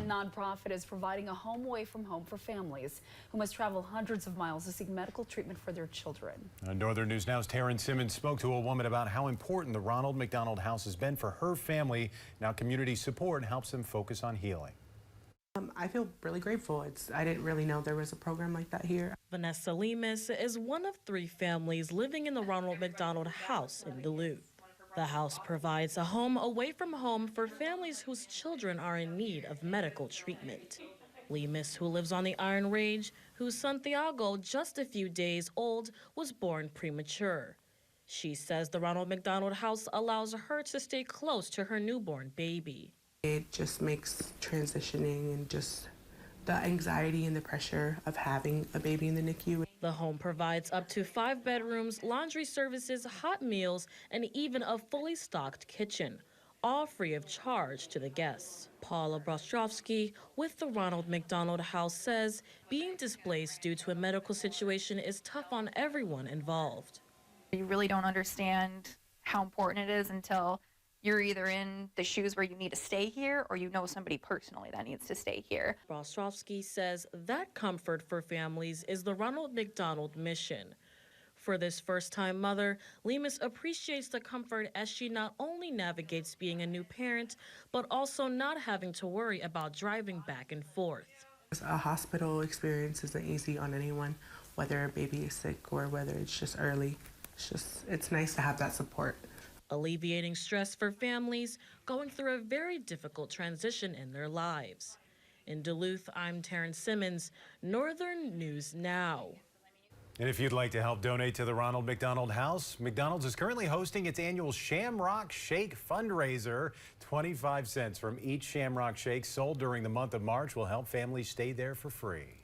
Northland nonprofit is providing a home away from home for families who must travel hundreds of miles to seek medical treatment for their children. Northern News Now's Taryn Simmons spoke to a woman about how important the Ronald McDonald House has been for her family. Now community support helps them focus on healing. I feel really grateful. I didn't really know there was a program like that here. Vanessa Lemus is one of 3 families living in the Ronald McDonald House in Duluth. The house provides a home away from home for families whose children are in need of medical treatment. Lemus, who lives on the Iron Range, whose son Thiago, just a few days old, was born premature. She says the Ronald McDonald House allows her to stay close to her newborn baby. It just makes transitioning and just the anxiety and the pressure of having a baby in the NICU. The home provides up to 5 bedrooms, laundry services, hot meals, and even a fully stocked kitchen, all free of charge to the guests. Paula Brostrovsky with the Ronald McDonald House says being displaced due to a medical situation is tough on everyone involved. You really don't understand how important it is until you're either in the shoes where you need to stay here or you know somebody personally that needs to stay here. Brostrovsky says that comfort for families is the Ronald McDonald mission. For this first-time mother, Lemus appreciates the comfort as she not only navigates being a new parent, but also not having to worry about driving back and forth. A hospital experience isn't easy on anyone, whether a baby is sick or whether it's just early. It's nice to have that support. Alleviating stress for families going through a very difficult transition in their lives. In Duluth, I'm Taryn Simmons, Northern News Now. And if you'd like to help donate to the Ronald McDonald House, McDonald's is currently hosting its annual Shamrock Shake fundraiser. 25 cents from each Shamrock Shake sold during the month of March will help families stay there for free.